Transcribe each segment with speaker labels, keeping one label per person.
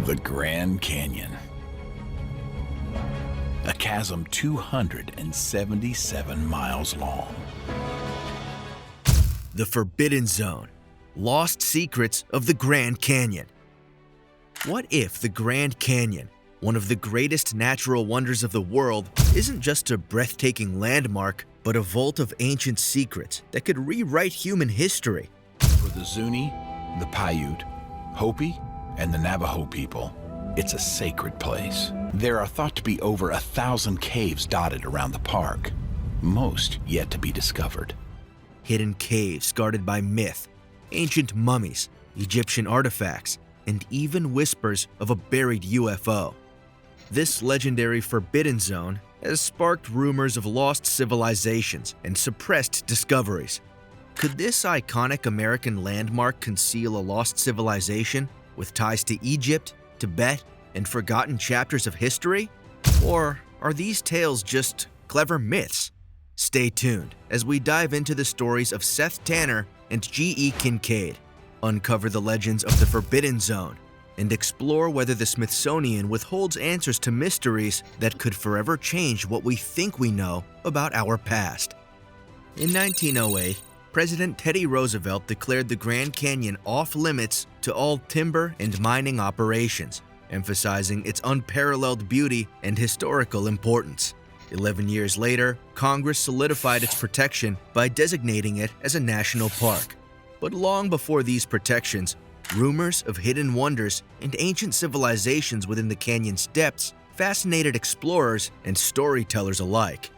Speaker 1: The Grand Canyon. A chasm 277 miles long.
Speaker 2: The Forbidden Zone. Lost secrets of the Grand Canyon. What if the Grand Canyon, one of the greatest natural wonders of the world, isn't just a breathtaking landmark, but a vault of ancient secrets that could rewrite human history?
Speaker 1: For the Zuni, the Paiute, Hopi, and the Navajo people, it's a sacred place. There are thought to be over 1,000 caves dotted around the park, most yet to be discovered.
Speaker 2: Hidden caves guarded by myth, ancient mummies, Egyptian artifacts, and even whispers of a buried UFO. This legendary Forbidden Zone has sparked rumors of lost civilizations and suppressed discoveries. Could this iconic American landmark conceal a lost civilization with ties to Egypt, Tibet, and forgotten chapters of history? Or are these tales just clever myths? Stay tuned as we dive into the stories of Seth Tanner and G.E. Kincaid, uncover the legends of the Forbidden Zone, and explore whether the Smithsonian withholds answers to mysteries that could forever change what we think we know about our past. In 1908, President Teddy Roosevelt declared the Grand Canyon off-limits to all timber and mining operations, emphasizing its unparalleled beauty and historical importance. 11 years later, Congress solidified its protection by designating it as a national park. But long before these protections, rumors of hidden wonders and ancient civilizations within the canyon's depths fascinated explorers and storytellers alike.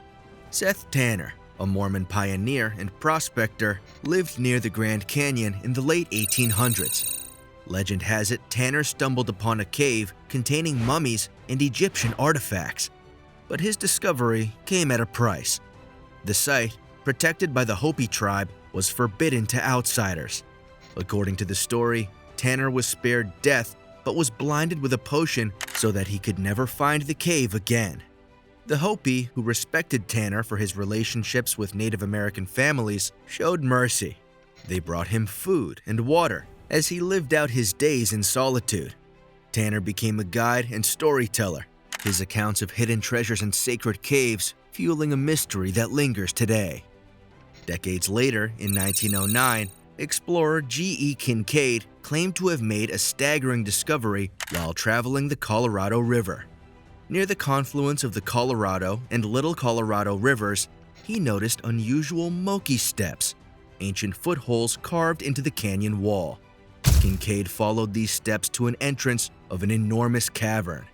Speaker 2: Seth Tanner, a Mormon pioneer and prospector, lived near the Grand Canyon in the late 1800s. Legend has it Tanner stumbled upon a cave containing mummies and Egyptian artifacts. But his discovery came at a price. The site, protected by the Hopi tribe, was forbidden to outsiders. According to the story, Tanner was spared death but was blinded with a potion so that he could never find the cave again. The Hopi, who respected Tanner for his relationships with Native American families, showed mercy. They brought him food and water as he lived out his days in solitude. Tanner became a guide and storyteller, his accounts of hidden treasures and sacred caves fueling a mystery that lingers today. Decades later, in 1909, explorer G.E. Kincaid claimed to have made a staggering discovery while traveling the Colorado River. Near the confluence of the Colorado and Little Colorado rivers, he noticed unusual Moki steps, ancient footholes carved into the canyon wall. Kincaid followed these steps to an entrance of an enormous cavern.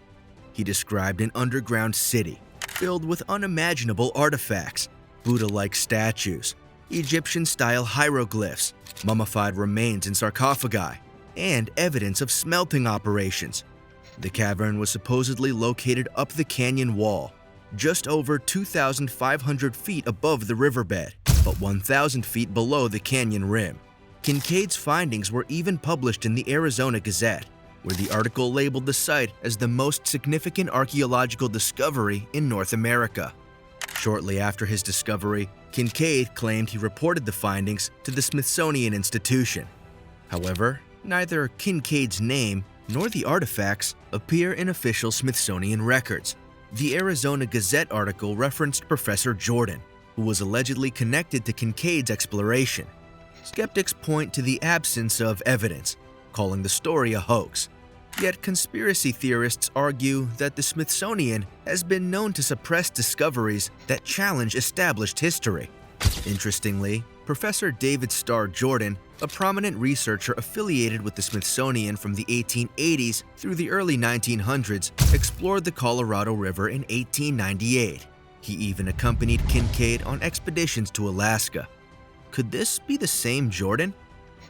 Speaker 2: He described an underground city filled with unimaginable artifacts, Buddha-like statues, Egyptian-style hieroglyphs, mummified remains in sarcophagi, and evidence of smelting operations. The cavern was supposedly located up the canyon wall, just over 2,500 feet above the riverbed, but 1,000 feet below the canyon rim. Kincaid's findings were even published in the Arizona Gazette, where the article labeled the site as the most significant archaeological discovery in North America. Shortly after his discovery, Kincaid claimed he reported the findings to the Smithsonian Institution. However, neither Kincaid's name nor the artifacts appear in official Smithsonian records. The Arizona Gazette article referenced Professor Jordan, who was allegedly connected to Kincaid's exploration. Skeptics point to the absence of evidence, calling the story a hoax. Yet conspiracy theorists argue that the Smithsonian has been known to suppress discoveries that challenge established history. Interestingly, Professor David Starr Jordan, a prominent researcher affiliated with the Smithsonian from the 1880s through the early 1900s, explored the Colorado River in 1898. He even accompanied Kincaid on expeditions to Alaska. Could this be the same Jordan?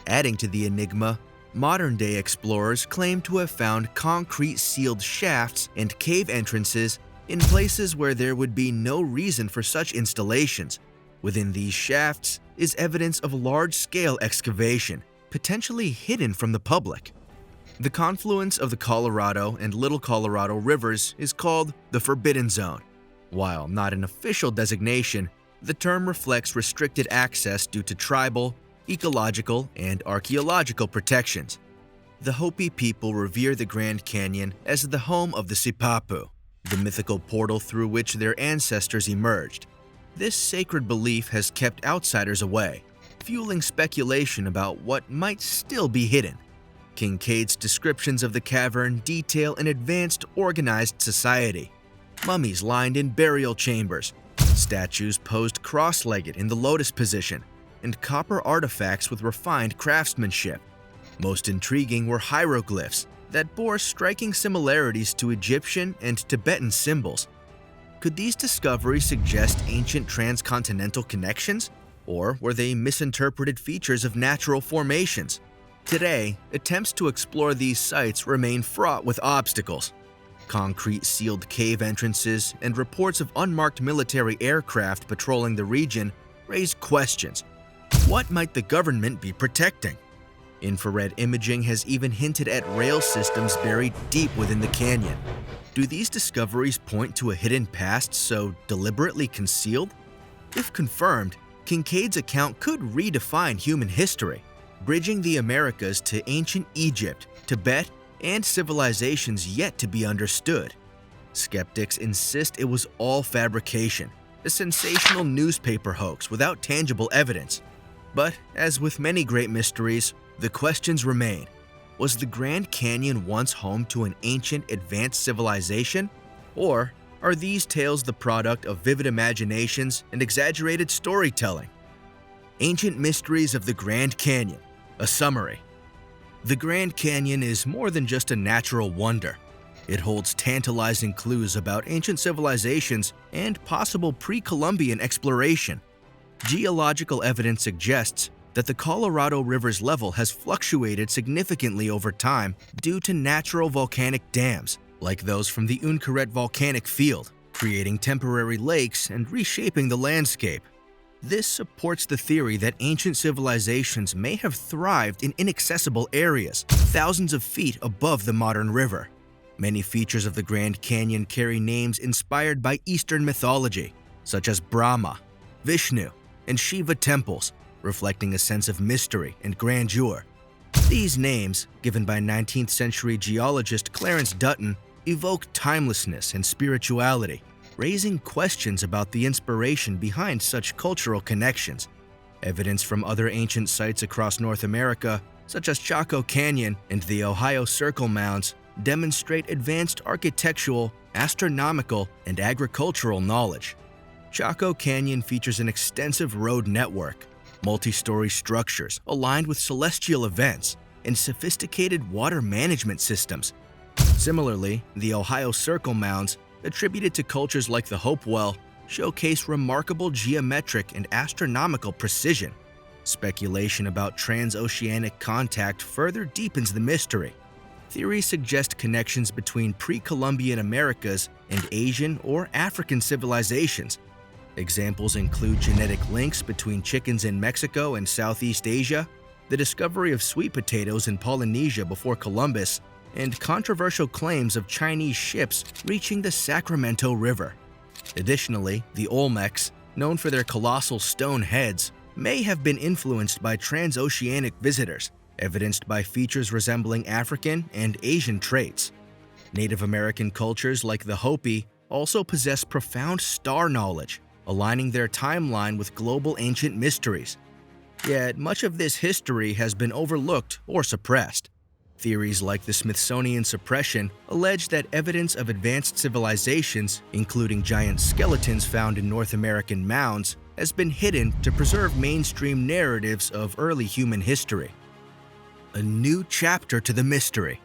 Speaker 2: Adding to the enigma, modern-day explorers claim to have found concrete sealed shafts and cave entrances in places where there would be no reason for such installations. Within these shafts is evidence of large-scale excavation, potentially hidden from the public. The confluence of the Colorado and Little Colorado rivers is called the Forbidden Zone. While not an official designation, the term reflects restricted access due to tribal, ecological, and archaeological protections. The Hopi people revere the Grand Canyon as the home of the Sipapu, the mythical portal through which their ancestors emerged. This sacred belief has kept outsiders away, fueling speculation about what might still be hidden. Kincaid's descriptions of the cavern detail an advanced, organized society. Mummies lined in burial chambers, statues posed cross-legged in the lotus position, and copper artifacts with refined craftsmanship. Most intriguing were hieroglyphs that bore striking similarities to Egyptian and Tibetan symbols. Could these discoveries suggest ancient transcontinental connections, or were they misinterpreted features of natural formations? Today, attempts to explore these sites remain fraught with obstacles. Concrete sealed cave entrances and reports of unmarked military aircraft patrolling the region raise questions. What might the government be protecting? Infrared imaging has even hinted at rail systems buried deep within the canyon. Do these discoveries point to a hidden past so deliberately concealed? If confirmed, Kincaid's account could redefine human history, bridging the Americas to ancient Egypt, Tibet, and civilizations yet to be understood. Skeptics insist it was all fabrication, a sensational newspaper hoax without tangible evidence. But as with many great mysteries, the questions remain. Was the Grand Canyon once home to an ancient, advanced civilization? Or are these tales the product of vivid imaginations and exaggerated storytelling? Ancient Mysteries of the Grand Canyon, a summary. The Grand Canyon is more than just a natural wonder. It holds tantalizing clues about ancient civilizations and possible pre-Columbian exploration. Geological evidence suggests that the Colorado River's level has fluctuated significantly over time due to natural volcanic dams, like those from the Uinkaret volcanic field, creating temporary lakes and reshaping the landscape. This supports the theory that ancient civilizations may have thrived in inaccessible areas, thousands of feet above the modern river. Many features of the Grand Canyon carry names inspired by Eastern mythology, such as Brahma, Vishnu, and Shiva temples, reflecting a sense of mystery and grandeur. These names, given by 19th century geologist Clarence Dutton, evoke timelessness and spirituality, raising questions about the inspiration behind such cultural connections. Evidence from other ancient sites across North America, such as Chaco Canyon and the Ohio Circle Mounds, demonstrate advanced architectural, astronomical, and agricultural knowledge. Chaco Canyon features an extensive road network, multi-story structures aligned with celestial events, and sophisticated water management systems. Similarly, the Ohio Circle Mounds, attributed to cultures like the Hopewell, showcase remarkable geometric and astronomical precision. Speculation about transoceanic contact further deepens the mystery. Theories suggest connections between pre-Columbian Americas and Asian or African civilizations. Examples include genetic links between chickens in Mexico and Southeast Asia, the discovery of sweet potatoes in Polynesia before Columbus, and controversial claims of Chinese ships reaching the Sacramento River. Additionally, the Olmecs, known for their colossal stone heads, may have been influenced by transoceanic visitors, evidenced by features resembling African and Asian traits. Native American cultures like the Hopi also possess profound star knowledge, aligning their timeline with global ancient mysteries. Yet much of this history has been overlooked or suppressed. Theories like the Smithsonian suppression allege that evidence of advanced civilizations, including giant skeletons found in North American mounds, has been hidden to preserve mainstream narratives of early human history. A new chapter to the mystery.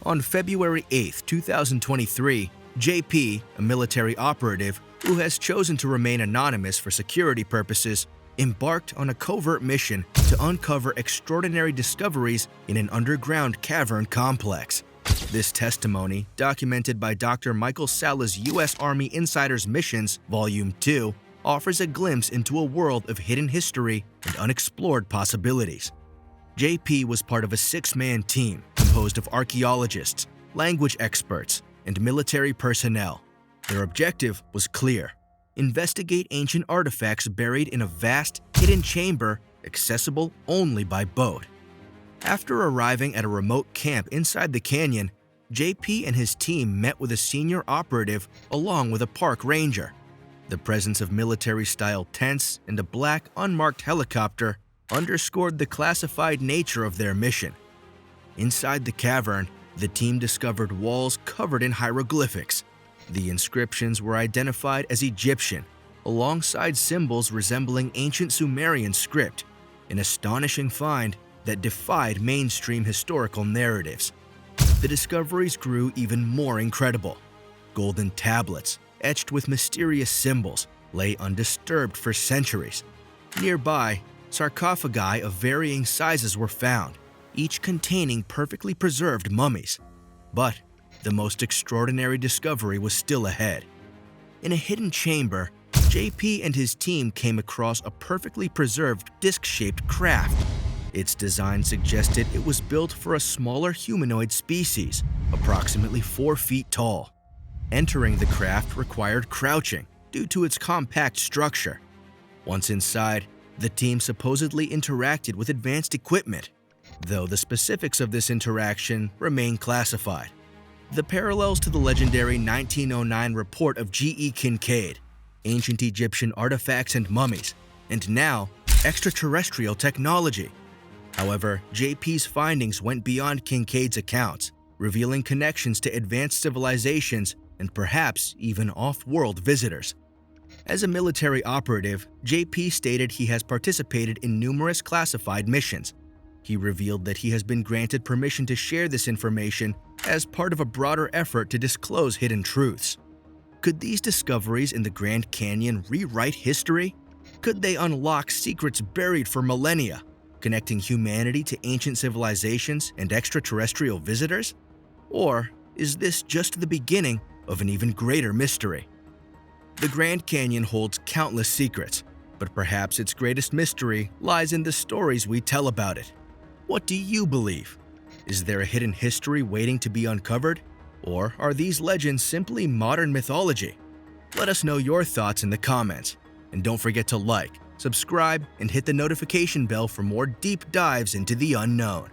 Speaker 2: On February 8, 2023, JP, a military operative who has chosen to remain anonymous for security purposes, embarked on a covert mission to uncover extraordinary discoveries in an underground cavern complex. This testimony, documented by Dr. Michael Sala's U.S. Army Insiders Missions, Volume 2, offers a glimpse into a world of hidden history and unexplored possibilities. JP was part of a six-man team composed of archaeologists, language experts, and military personnel. Their objective was clear: investigate ancient artifacts buried in a vast, hidden chamber accessible only by boat. After arriving at a remote camp inside the canyon, JP and his team met with a senior operative along with a park ranger. The presence of military-style tents and a black, unmarked helicopter underscored the classified nature of their mission. Inside the cavern, the team discovered walls covered in hieroglyphics. The inscriptions were identified as Egyptian, alongside symbols resembling ancient Sumerian script, an astonishing find that defied mainstream historical narratives. The discoveries grew even more incredible. Golden tablets, etched with mysterious symbols, lay undisturbed for centuries. Nearby, sarcophagi of varying sizes were found, each containing perfectly preserved mummies. But the most extraordinary discovery was still ahead. In a hidden chamber, JP and his team came across a perfectly preserved disc-shaped craft. Its design suggested it was built for a smaller humanoid species, approximately 4 feet tall. Entering the craft required crouching due to its compact structure. Once inside, the team supposedly interacted with advanced equipment, though the specifics of this interaction remain classified. The parallels to the legendary 1909 report of G.E. Kincaid, ancient Egyptian artifacts and mummies, and now extraterrestrial technology. However, JP's findings went beyond Kincaid's accounts, revealing connections to advanced civilizations and perhaps even off-world visitors. As a military operative, JP stated he has participated in numerous classified missions. He revealed that he has been granted permission to share this information as part of a broader effort to disclose hidden truths. Could these discoveries in the Grand Canyon rewrite history? Could they unlock secrets buried for millennia, connecting humanity to ancient civilizations and extraterrestrial visitors? Or is this just the beginning of an even greater mystery? The Grand Canyon holds countless secrets, but perhaps its greatest mystery lies in the stories we tell about it. What do you believe? Is there a hidden history waiting to be uncovered? Or are these legends simply modern mythology? Let us know your thoughts in the comments. And don't forget to like, subscribe, and hit the notification bell for more deep dives into the unknown.